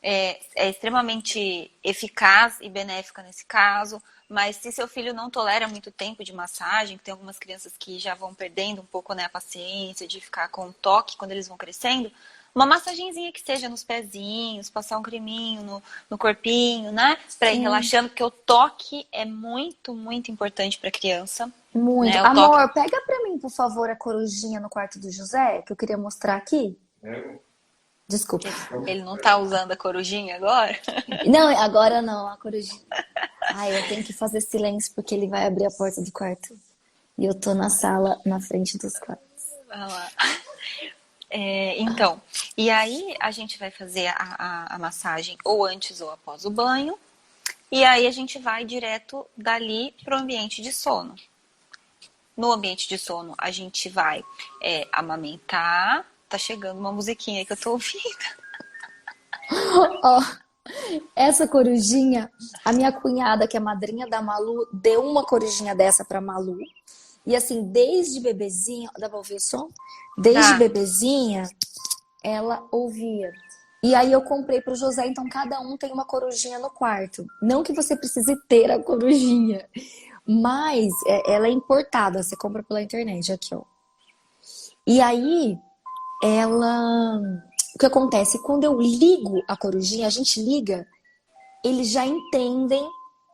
é extremamente eficaz e benéfica nesse caso, mas se seu filho não tolera muito tempo de massagem, tem algumas crianças que já vão perdendo um pouco, né, a paciência de ficar com o toque quando eles vão crescendo, uma massagenzinha que seja nos pezinhos, passar um creminho no corpinho, né, para ir relaxando, porque o toque é muito, muito importante para a criança. Muito. Né? Amor, pega para mim, por favor, a corujinha no quarto do José, que eu queria mostrar aqui. Desculpa. Ele não tá usando a corujinha agora? Não, agora não, a corujinha. Ai, eu tenho que fazer silêncio porque ele vai abrir a porta do quarto. E eu tô na sala, na frente dos quartos. Vai lá. Então, e aí a gente vai fazer a massagem ou antes ou após o banho. E aí a gente vai direto dali para o ambiente de sono. No ambiente de sono, a gente vai amamentar. Tá chegando uma musiquinha que eu tô ouvindo. Ó, essa corujinha, a minha cunhada, que é madrinha da Malu, deu uma corujinha dessa pra Malu. E assim, desde bebezinha, dá pra ouvir o som? Desde Tá. bebezinha, ela ouvia. E aí eu comprei pro José, então cada um tem uma corujinha no quarto. Não que você precise ter a corujinha, mas ela é importada, você compra pela internet, aqui, ó. E aí, ela... O que acontece? Quando eu ligo a corujinha, a gente liga, eles já entendem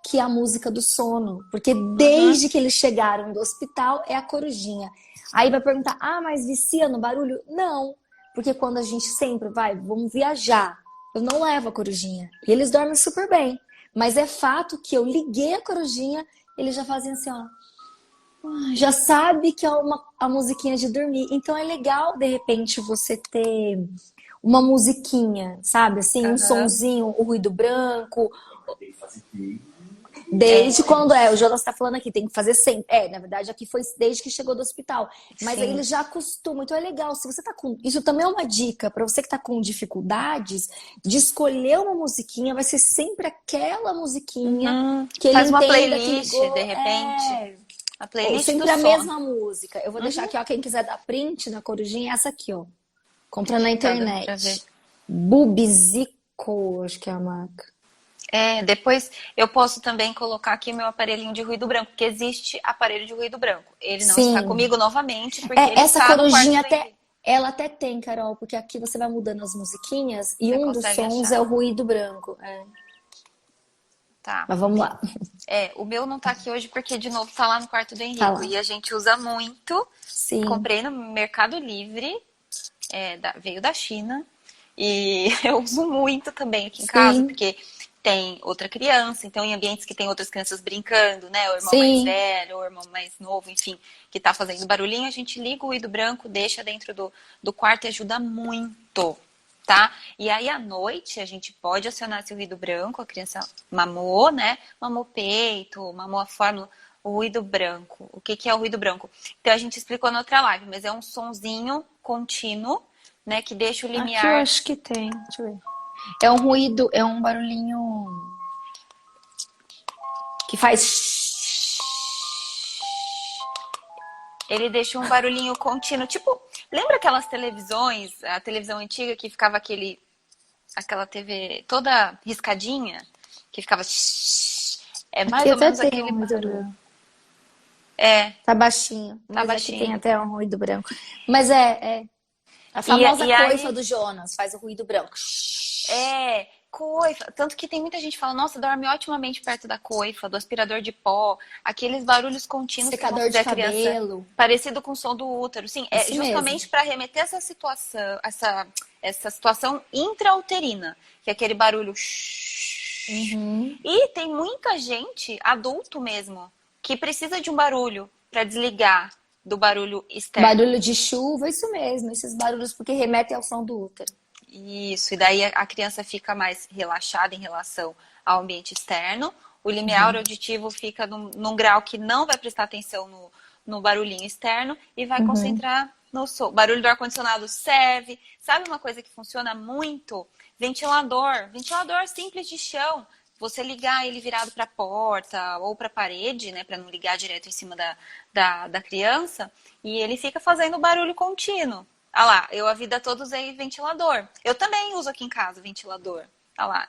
que é a música do sono. Porque Uhum. desde que eles chegaram do hospital, é a corujinha. Aí vai perguntar, ah, mas vicia no barulho? Não, porque quando a gente sempre vai, vamos viajar, eu não levo a corujinha. E eles dormem super bem. Mas é fato que eu liguei a corujinha, eles já fazem assim, ó. Já sabe que é a musiquinha de dormir. Então é legal, de repente, você ter uma musiquinha, sabe? Assim, um Aham. sonzinho, o ruído branco. É, Desde quando o Jonas tá falando aqui, tem que fazer sempre. Na verdade, aqui foi desde que chegou do hospital. Mas aí sim. ele já acostuma. Então é legal. Se você tá com. Isso também é uma dica para você que tá com dificuldades de escolher uma musiquinha, vai ser sempre aquela musiquinha Uhum. que ele Faz uma entenda que playlist, ligou. de repente. A Ou playlist do sempre a sono. mesma música. Eu vou deixar Uhum. aqui, ó. Quem quiser dar print na corujinha, é essa aqui, ó. Compra na Tá dando pra ver. internet. Bubzico, acho que é a marca. Depois eu posso também colocar aqui meu aparelhinho de ruído branco, porque existe aparelho de ruído branco. Ele não está Sim. comigo novamente, porque ele Essa está no quarto corujinha do até. Henrique. Ela até tem, Carol, porque aqui você vai mudando as musiquinhas e Você um dos consegue sons achar. é o ruído branco. Tá. Mas vamos lá. O meu não tá aqui hoje porque, de novo, tá lá no quarto do Tá Henrico. lá. E a gente usa muito. Sim. Comprei no Mercado Livre, veio da China. E eu uso muito também aqui em casa, Sim. porque tem outra criança, então em ambientes que tem outras crianças brincando, né? O irmão mais Sim. velho, o irmão mais novo, enfim, que tá fazendo barulhinho, a gente liga o ruído branco, deixa dentro do quarto e ajuda muito, tá? E aí à noite a gente pode acionar esse ruído branco, a criança mamou, né? Mamou o peito, mamou a fórmula, o ruído branco. O que que é o ruído branco? Então a gente explicou na outra live, mas é um sonzinho contínuo, né, que deixa o Aqui eu limiar. acho que tem. Deixa eu ver. É um ruído, é um barulhinho que faz. Ele deixa um barulhinho contínuo, tipo, lembra aquelas televisões, a televisão antiga que ficava aquela TV toda riscadinha, que ficava é Aqui mais ou até menos tem aquele um ruído barulho. branco. É, Tá baixinho, tá mas aqui tem baixinho. até um ruído branco. Mas é a E, famosa e coifa aí do Jonas, faz o ruído branco. coifa, tanto que tem muita gente que fala, nossa, dorme otimamente perto da coifa, do aspirador de pó, aqueles barulhos contínuos que vão Secador de fazer a criança cabelo. parecido com o som do útero. Sim, é Isso mesmo. justamente para remeter essa situação, essa situação intrauterina, que é aquele barulho. Uhum. E tem muita gente, adulto mesmo, que precisa de um barulho para desligar do barulho externo. Barulho de chuva, isso mesmo, esses barulhos porque remetem ao som do útero. Isso, e daí a criança fica mais relaxada em relação ao ambiente externo. O limiar Uhum. auditivo fica num grau que não vai prestar atenção no barulhinho externo e vai Uhum. concentrar no som. Barulho do ar-condicionado serve. Sabe uma coisa que funciona muito? Ventilador. Ventilador simples de chão. Você ligar ele virado para a porta ou para a parede, né, para não ligar direto em cima da criança, e ele fica fazendo barulho contínuo. Ah lá, eu a vida toda usei ventilador. Eu também uso aqui em casa ventilador. Ah lá,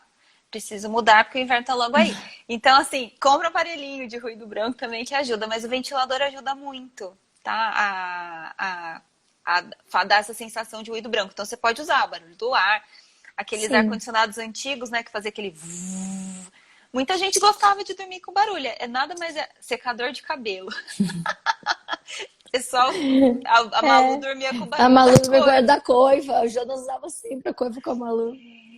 preciso mudar porque o inverno tá logo aí. Então, assim, compra um aparelhinho de ruído branco também que ajuda, mas o ventilador ajuda muito, tá? A dar essa sensação de ruído branco. Então, você pode usar o barulho do ar, aqueles Sim. ar-condicionados antigos, né, que fazia aquele... Muita gente gostava de dormir com barulho. É nada mais secador de cabelo. Pessoal, a Malu É. dormia com o A barulho Malu da vai coifa. guardar coifa. O Jonas usava sempre a coifa com a Malu.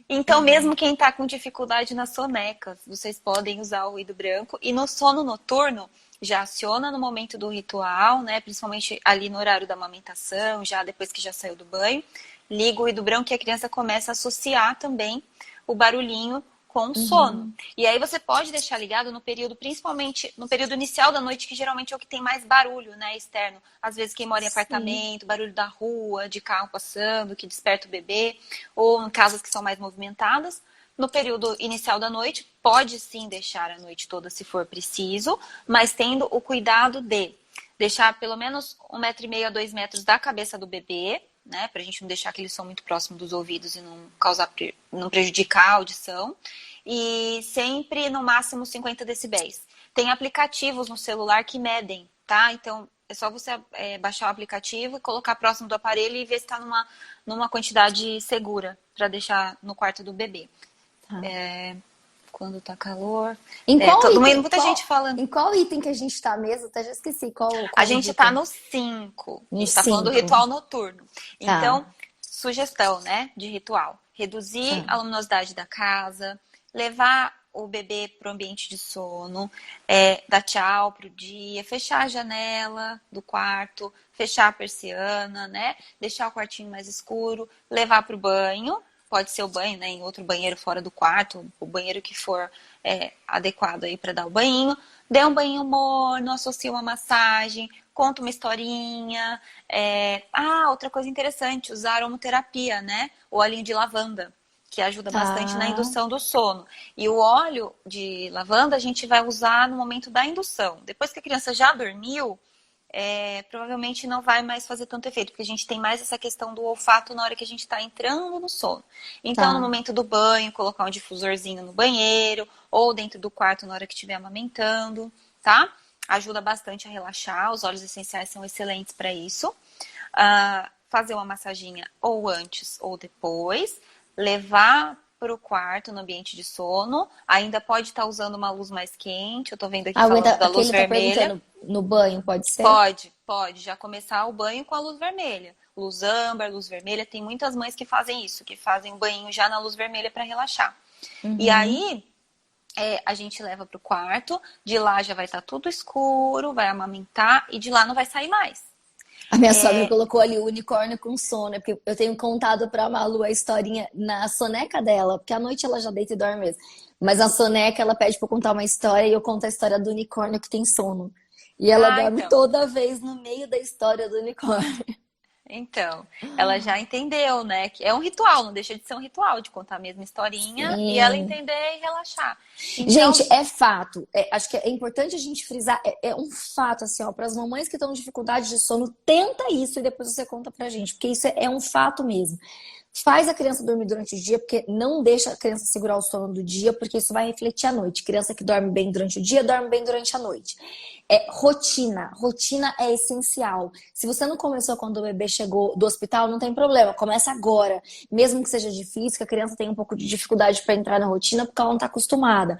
Então, mesmo quem tá com dificuldade nas sonecas, vocês podem usar o ruído branco. E no sono noturno, já aciona no momento do ritual, né? Principalmente ali no horário da amamentação, já depois que já saiu do banho. Liga o ruído branco que a criança começa a associar também o barulhinho com o sono. E aí você pode deixar ligado no período, principalmente no período inicial da noite, que geralmente é o que tem mais barulho, né, externo. Às vezes quem mora em apartamento, barulho da rua, de carro passando, que desperta o bebê, ou em casas que são mais movimentadas. No período inicial da noite, pode sim deixar a noite toda se for preciso, mas tendo o cuidado de deixar pelo menos 1,5 m a 2 metros da cabeça do bebê, né, pra gente não deixar aquele som muito próximo dos ouvidos e não prejudicar a audição. E sempre no máximo 50 decibéis. Tem aplicativos no celular que medem, tá? Então é só você baixar o aplicativo e colocar próximo do aparelho e ver se está numa quantidade segura para deixar no quarto do bebê. Tá. Quando tá calor. Em Muita gente falando. Em qual item que a gente tá mesmo? Até já esqueci qual A gente dica. tá no 5. A gente tá No falando do 5. ritual noturno. Tá. Então, sugestão, né, de ritual. Reduzir a luminosidade da casa, levar o bebê para o ambiente de sono, dar tchau pro dia, fechar a janela do quarto, fechar a persiana, né? Deixar o quartinho mais escuro, levar para o banho. Pode ser o banho, né, em outro banheiro fora do quarto, o banheiro que for adequado aí para dar o banho. Dê um banho morno, associa uma massagem, conta uma historinha. Outra coisa interessante, usar aromaterapia, né? O olhinho de lavanda, que ajuda bastante na indução do sono. E o óleo de lavanda a gente vai usar no momento da indução. Depois que a criança já dormiu, provavelmente não vai mais fazer tanto efeito, porque a gente tem mais essa questão do olfato na hora que a gente está entrando no sono. Então, no momento do banho, colocar um difusorzinho no banheiro, ou dentro do quarto na hora que estiver amamentando, tá? Ajuda bastante a relaxar, os óleos essenciais são excelentes para isso. Fazer uma massaginha ou antes ou depois, levar para o quarto, no ambiente de sono, ainda pode estar usando uma luz mais quente, eu tô vendo aqui falando da luz vermelha. No banho, pode ser? Pode, já começar o banho com a luz vermelha. Luz âmbar, luz vermelha, tem muitas mães que fazem isso, que fazem o banho já na luz vermelha para relaxar. E aí, a gente leva para o quarto, de lá já vai estar tudo escuro, vai amamentar e de lá não vai sair mais. A minha sogra colocou ali o unicórnio com sono, porque eu tenho contado pra Malu a historinha na soneca dela, porque à noite ela já deita e dorme mesmo. Mas na soneca ela pede pra eu contar uma história e eu conto a história do unicórnio que tem sono. E ela dorme toda vez no meio da história do unicórnio. Então, ela já entendeu, né? Que é um ritual, não deixa de ser um ritual, de contar a mesma historinha e ela entender e relaxar. Então, gente, é fato. Acho que é importante a gente frisar. É um fato, assim, ó, para as mamães que estão com dificuldade de sono, tenta isso e depois você conta pra gente, porque isso é um fato mesmo. Faz a criança dormir durante o dia, porque não deixa a criança segurar o sono do dia, porque isso vai refletir à noite. Criança que dorme bem durante o dia, dorme bem durante a noite. Rotina. Rotina é essencial. Se você não começou quando o bebê chegou do hospital, não tem problema. Começa agora. Mesmo que seja difícil, que a criança tenha um pouco de dificuldade para entrar na rotina, porque ela não está acostumada.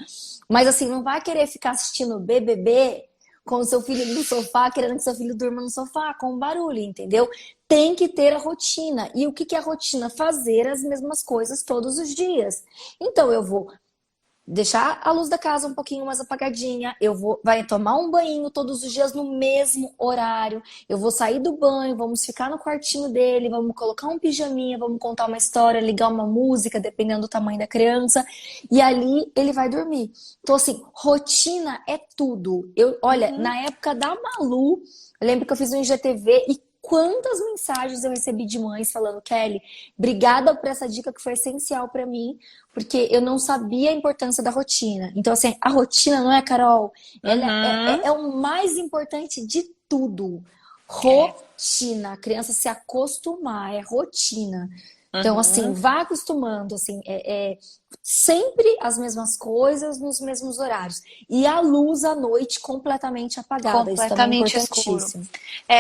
Mas assim, não vai querer ficar assistindo BBB com o seu filho no sofá, querendo que seu filho durma no sofá, com barulho, entendeu? Tem que ter a rotina. E o que é a rotina? Fazer as mesmas coisas todos os dias. Então, eu vou deixar a luz da casa um pouquinho mais apagadinha, vai tomar um banho todos os dias no mesmo horário, eu vou sair do banho, vamos ficar no quartinho dele, vamos colocar um pijaminha, vamos contar uma história, ligar uma música, dependendo do tamanho da criança, e ali ele vai dormir. Então, assim, rotina é tudo. Olha, na época da Malu, eu lembro que eu fiz um IGTV e quantas mensagens eu recebi de mães falando, Kelly, obrigada por essa dica que foi essencial pra mim, porque eu não sabia a importância da rotina. Então, assim, a rotina, não é, Carol? Ela é o mais importante de tudo. Rotina. A criança se acostumar, é rotina. Então, assim, vá acostumando, assim, sempre as mesmas coisas nos mesmos horários. E a luz à noite completamente apagada. Isso também é importantíssimo.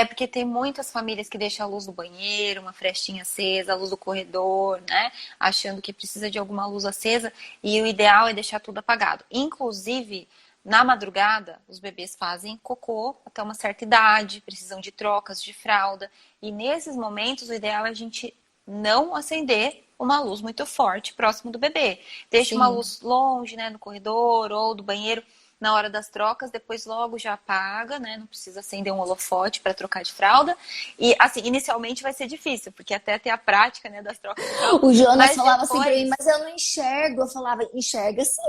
Porque tem muitas famílias que deixam a luz do banheiro, uma frestinha acesa, a luz do corredor, né? Achando que precisa de alguma luz acesa. E o ideal é deixar tudo apagado. Inclusive, na madrugada, os bebês fazem cocô até uma certa idade, precisam de trocas de fralda. E nesses momentos, o ideal é a gente não acender uma luz muito forte próximo do bebê. Deixe uma luz longe, né, no corredor ou do banheiro, na hora das trocas, depois logo já apaga, né? Não precisa acender um holofote para trocar de fralda. E, assim, inicialmente vai ser difícil, porque até ter a prática, né, das trocas de fralda. O Jonas Mas falava assim pra depois, mim, mas eu não enxergo. Eu falava, enxerga sim.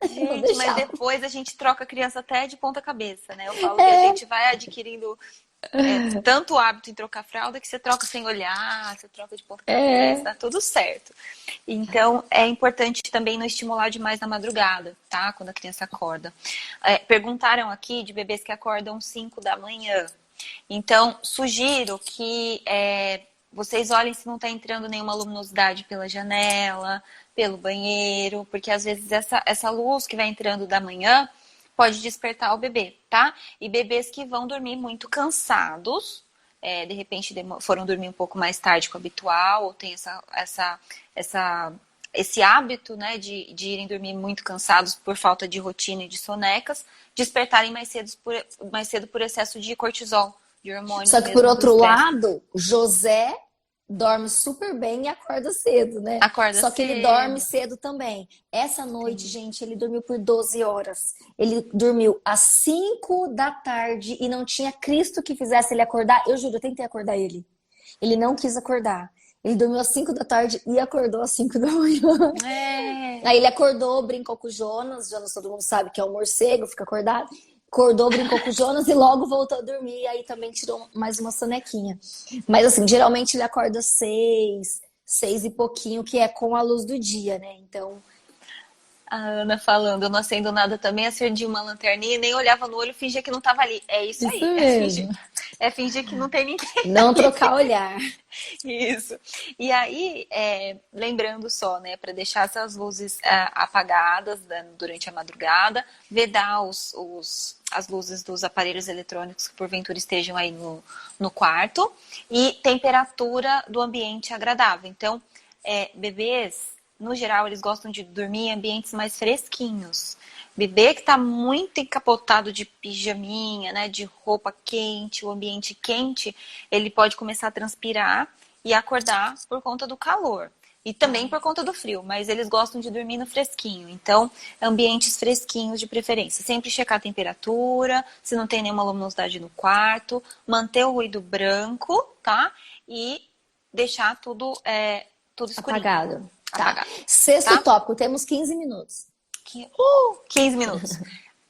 Eu não gente, mas deixava. depois a gente troca a criança até de ponta cabeça, né? Eu falo que a É, gente vai adquirindo tanto hábito em trocar fralda que você troca sem olhar, você troca de ponta cabeça, é. dá tudo certo. Então, é importante também não estimular demais na madrugada, tá? Quando a criança acorda. Perguntaram aqui de bebês que acordam 5 da manhã. Então, sugiro que vocês olhem se não está entrando nenhuma luminosidade pela janela, pelo banheiro, porque às vezes essa luz que vai entrando da manhã pode despertar o bebê, tá? E bebês que vão dormir muito cansados, de repente foram dormir um pouco mais tarde que o habitual, ou tem esse hábito, né, de irem dormir muito cansados por falta de rotina e de sonecas, despertarem mais cedo por excesso de cortisol, de hormônios Só que por mesmo do outro estresse. lado, José dorme super bem e acorda cedo, né? Acorda Só que ele dorme cedo. cedo também. Essa noite, Sim. gente, ele dormiu por 12 horas. Ele dormiu às 5 da tarde e não tinha Cristo que fizesse ele acordar. Eu juro, eu tentei acordar ele. Ele não quis acordar. Ele dormiu às 5 da tarde e acordou às 5 da manhã. Aí ele acordou, brincou com o Jonas. Jonas, todo mundo sabe que é um morcego, fica acordado. Acordou, brincou com o Jonas e logo voltou a dormir. E aí também tirou mais uma sonequinha. Mas assim, geralmente ele acorda às 6, 6 e pouquinho, que é com a luz do dia, né? Então, A Ana falando, eu não acendo nada também, acendi uma lanterninha e nem olhava no olho, fingia que não tava ali. É isso isso aí, mesmo. é fingir que não tem ninguém Não ali. trocar olhar. Isso. E aí, lembrando só, né, para deixar essas luzes apagadas, né, durante a madrugada, vedar as luzes dos aparelhos eletrônicos que porventura estejam aí no quarto e temperatura do ambiente agradável. Então, bebês, no geral, eles gostam de dormir em ambientes mais fresquinhos. Bebê que está muito encapotado de pijaminha, né, de roupa quente, o ambiente quente, ele pode começar a transpirar e acordar por conta do calor. E também por conta do frio, mas eles gostam de dormir no fresquinho. Então, ambientes fresquinhos de preferência. Sempre checar a temperatura, se não tem nenhuma luminosidade no quarto, manter o ruído branco, tá? E deixar tudo escurinho. Apagado. Tá. Apagado. Sexto Tá? tópico, temos 15 minutos. 15 minutos.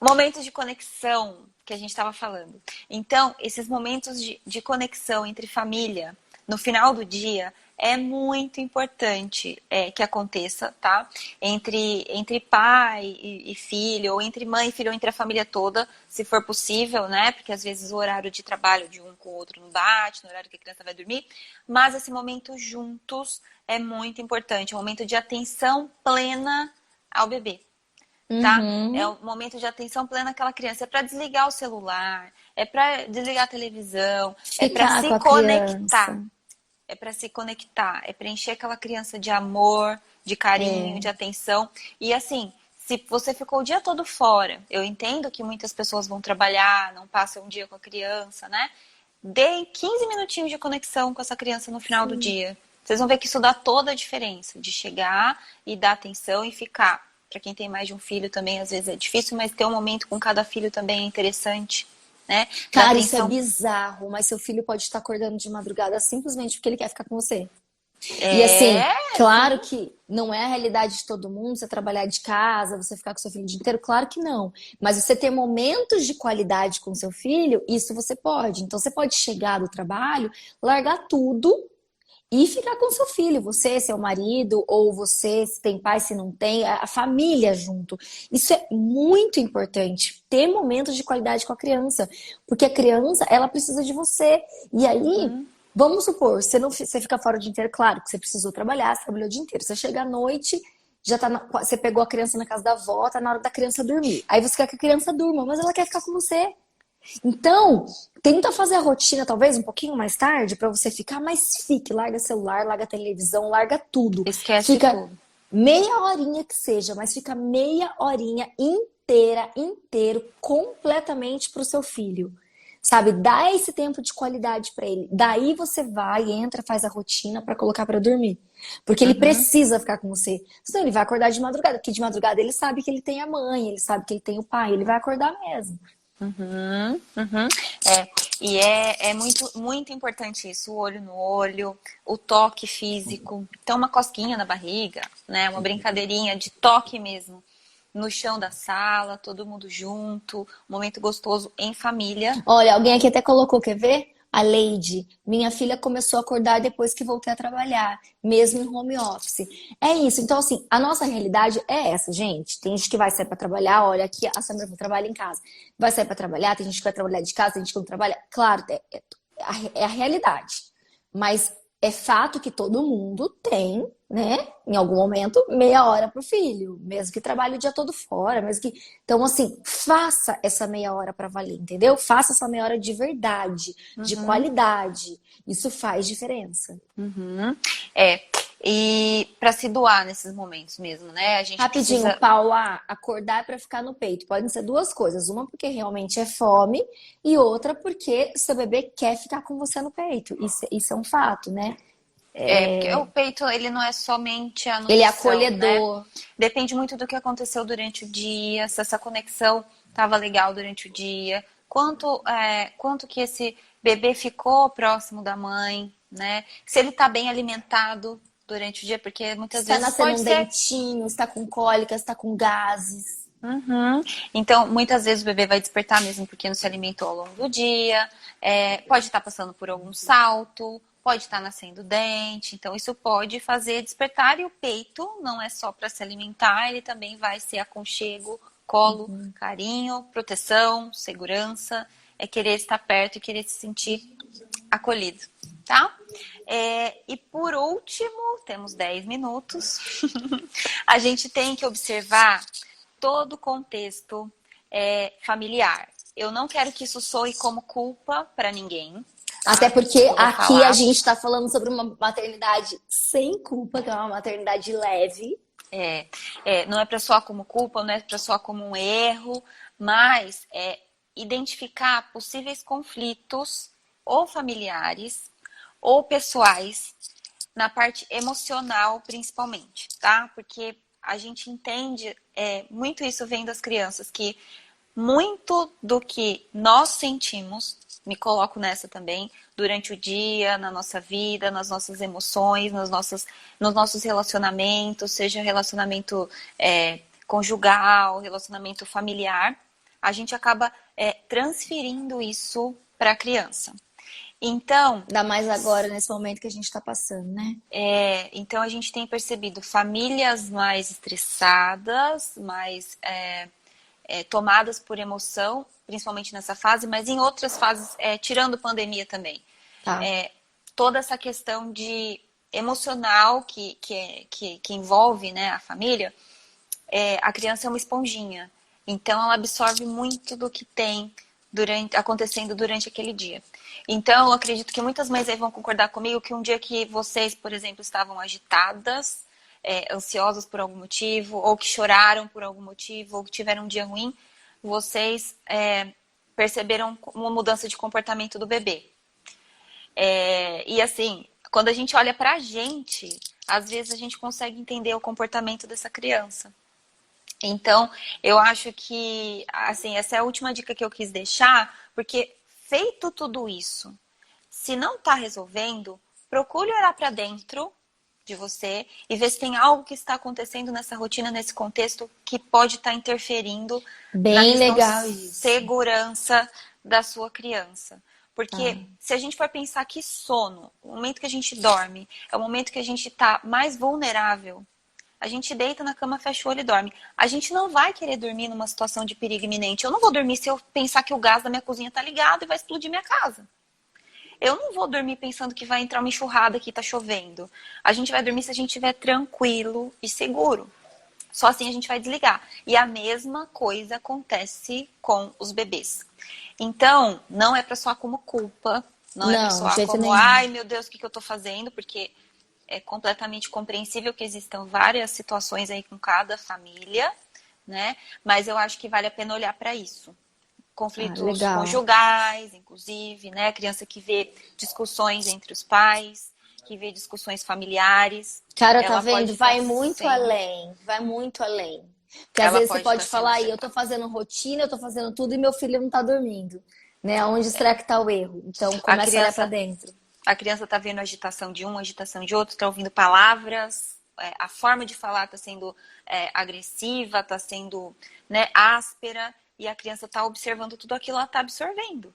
Momentos de conexão que a gente estava falando. Então, esses momentos de conexão entre família no final do dia é muito importante que aconteça, tá? Entre pai e filho, ou entre mãe e filho, ou entre a família toda, se for possível, né? Porque às vezes o horário de trabalho de um com o outro não bate, no horário que a criança vai dormir. Mas esse momento juntos é muito importante, um momento de atenção plena ao bebê. Tá? É um momento de atenção plena àquela criança. É para desligar o celular, é para desligar a televisão, é para Ficar se com a conectar. criança. É para se conectar, é para encher aquela criança de amor, de carinho, de atenção. E assim, se você ficou o dia todo fora, eu entendo que muitas pessoas vão trabalhar, não passam um dia com a criança, né? Deem 15 minutinhos de conexão com essa criança no final do dia. Vocês vão ver que isso dá toda a diferença de chegar e dar atenção e ficar. Para quem tem mais de um filho também, às vezes é difícil, mas ter um momento com cada filho também é interessante, né? Dar Cara, isso é atenção. bizarro, mas seu filho pode estar acordando de madrugada simplesmente porque ele quer ficar com você. E assim, claro que não é a realidade de todo mundo, você trabalhar de casa, você ficar com seu filho o dia inteiro, claro que não. Mas você ter momentos de qualidade com seu filho, isso você pode. Então você pode chegar do trabalho, largar tudo e ficar com seu filho, você, seu marido, ou você, se tem pai, se não tem, a família junto. Isso é muito importante, ter momentos de qualidade com a criança, porque a criança, ela precisa de você. E aí, vamos supor, você fica fora o dia inteiro, claro que você precisou trabalhar, você trabalhou o dia inteiro, você chega à noite, você pegou a criança na casa da avó, tá na hora da criança dormir. Aí você quer que a criança durma, mas ela quer ficar com você. Então, tenta fazer a rotina talvez um pouquinho mais tarde pra você ficar, mas fique, larga celular, larga televisão, larga tudo. Esquece Fica tudo. meia horinha que seja, mas fica meia horinha inteiro, completamente pro seu filho. sabe? Dá esse tempo de qualidade pra ele. Daí você vai, entra, faz a rotina pra colocar pra dormir. Porque ele Uhum. precisa ficar com você. Senão ele vai acordar de madrugada, porque de madrugada ele sabe que ele tem a mãe, ele sabe que ele tem o pai, ele vai acordar mesmo. Uhum, uhum. E é muito, muito importante isso, o olho no olho, o toque físico. Então, uma cosquinha na barriga, né? Uma brincadeirinha de toque mesmo. No chão da sala, todo mundo junto, um momento gostoso em família. Olha, alguém aqui até colocou, quer ver? A Leide, minha filha começou a acordar depois que voltei a trabalhar, mesmo em home office. É isso. Então, assim, a nossa realidade é essa, gente. Tem gente que vai sair para trabalhar, olha, aqui a Samira trabalha em casa. Vai sair para trabalhar, tem gente que vai trabalhar de casa, tem gente que não trabalha. Claro, é a realidade. Mas é fato que todo mundo tem, né, em algum momento, meia hora pro filho, mesmo que trabalhe o dia todo fora, mesmo que. Então, assim, faça essa meia hora para valer, entendeu? Faça essa meia hora de verdade, de Uhum, qualidade. Isso faz diferença. uhum. É, e para se doar nesses momentos mesmo, né? A gente Rapidinho, precisa. Paula, acordar para ficar no peito. Podem ser duas coisas. Uma porque realmente é fome e outra porque seu bebê quer ficar com você no peito. Isso é um fato, né? Porque o peito, ele não é somente a Ele é nutrição, né? acolhedor. Depende muito do que aconteceu durante o dia, se essa conexão estava legal durante o dia, quanto que esse bebê ficou próximo da mãe, né? Se ele está bem alimentado durante o dia, porque muitas Está vezes nascendo pode um ser. dentinho, está com cólicas, está com gases. Uhum. Então, muitas vezes o bebê vai despertar mesmo porque não se alimentou ao longo do dia, pode estar passando por algum salto, pode estar nascendo dente, então isso pode fazer despertar e o peito não é só para se alimentar, ele também vai ser aconchego, colo, carinho, proteção, segurança, é querer estar perto e querer se sentir acolhido, tá? E por último, temos 10 minutos, a gente tem que observar todo o contexto familiar. Eu não quero que isso soe como culpa para ninguém, Até tá? Isso porque que eu vou aqui a falar. gente está falando sobre uma maternidade sem culpa, que é uma maternidade leve. Não é para soar como culpa, não é para soar como um erro, mas identificar possíveis conflitos ou familiares ou pessoais na parte emocional, principalmente, tá? Porque a gente entende muito isso vem das crianças, que muito do que nós sentimos, me coloco nessa também, durante o dia, na nossa vida, nas nossas emoções, nos nossos relacionamentos, seja relacionamento conjugal, relacionamento familiar, a gente acaba transferindo isso para a criança. Então, Ainda mais agora, nesse momento que a gente está passando, né? então a gente tem percebido famílias mais estressadas, mais tomadas por emoção, principalmente nessa fase, mas em outras fases, tirando pandemia também. Tá. Toda essa questão de emocional que envolve, né, a família, a criança é uma esponjinha. Então ela absorve muito do que tem acontecendo durante aquele dia. Então eu acredito que muitas mães aí vão concordar comigo que um dia que vocês, por exemplo, estavam agitadas, ansiosas por algum motivo, ou que choraram por algum motivo, ou que tiveram um dia ruim, vocês perceberam uma mudança de comportamento do bebê. E assim, quando a gente olha pra gente, às vezes a gente consegue entender o comportamento dessa criança. Então, eu acho que, assim, essa é a última dica que eu quis deixar, porque feito tudo isso, se não está resolvendo, procure olhar para dentro de você e ver se tem algo que está acontecendo nessa rotina, nesse contexto, que pode estar interferindo na Bem questão legal isso. segurança da sua criança. Tá. Porque se a gente for pensar que sono, o momento que a gente dorme, é o momento que a gente está mais vulnerável. A gente deita na cama, fecha o olho e dorme. A gente não vai querer dormir numa situação de perigo iminente. Eu não vou dormir se eu pensar que o gás da minha cozinha está ligado e vai explodir minha casa. Eu não vou dormir pensando que vai entrar uma enxurrada que está chovendo. A gente vai dormir se a gente estiver tranquilo e seguro. Só assim a gente vai desligar. E a mesma coisa acontece com os bebês. Então, não é para soar como culpa, não é para Não, de soar jeito como, nenhum. ai meu Deus, o que eu estou fazendo? Porque é completamente compreensível que existam várias situações aí com cada família, né? Mas eu acho que vale a pena olhar para isso. conflitos legal. conjugais, inclusive, né? Criança que vê discussões entre os pais, que vê discussões familiares. Cara, tá Ela vendo? pode Vai estar muito sendo, além, vai muito além. Porque às ela vezes você pode pode estar sendo falar aí, eu tô observada. fazendo rotina, eu tô fazendo tudo e meu filho não tá dormindo, né? Onde será que tá o erro? Então A começa a olhar pra criança, dentro. a criança tá vendo agitação de um, agitação de outro, tá ouvindo palavras, a forma de falar tá sendo agressiva, tá sendo, né, áspera, e a criança tá observando tudo aquilo, ela tá absorvendo.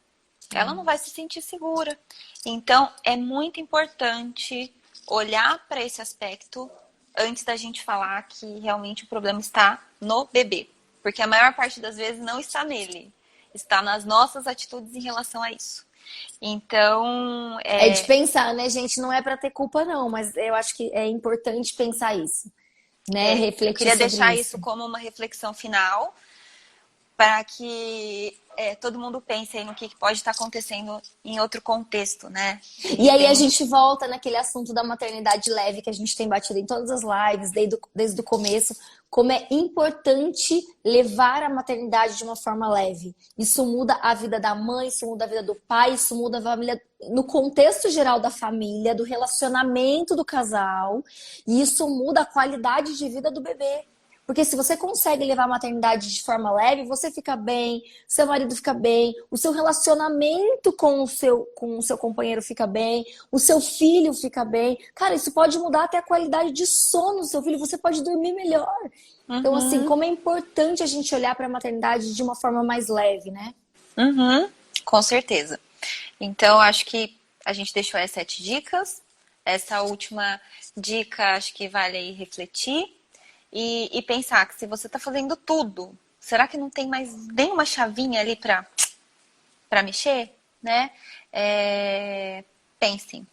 Ela não vai se sentir segura. Então, é muito importante olhar para esse aspecto antes da gente falar que realmente o problema está no bebê. Porque a maior parte das vezes não está nele. Está nas nossas atitudes em relação a isso. Então, É de pensar, né, gente? Não é pra ter culpa, não, mas eu acho que é importante pensar isso, né? eu Refletir queria sobre deixar isso. isso como uma reflexão final para que todo mundo pense aí no que pode estar acontecendo em outro contexto, né? De E aí a repente, gente volta naquele assunto da maternidade leve que a gente tem batido em todas as lives, desde o começo, como é importante levar a maternidade de uma forma leve. Isso muda a vida da mãe, isso muda a vida do pai, isso muda a família, no contexto geral da família, do relacionamento do casal, e isso muda a qualidade de vida do bebê. Porque se você consegue levar a maternidade de forma leve, você fica bem, seu marido fica bem, o seu relacionamento com o seu companheiro fica bem, o seu filho fica bem. Cara, isso pode mudar até a qualidade de sono do seu filho, você pode dormir melhor. Então, assim, como é importante a gente olhar para a maternidade de uma forma mais leve, né? com certeza. Então, acho que a gente deixou as 7 dicas. Essa última dica, acho que vale aí refletir e pensar que se você está fazendo tudo, será que não tem mais nenhuma chavinha ali para mexer, né? Pensem,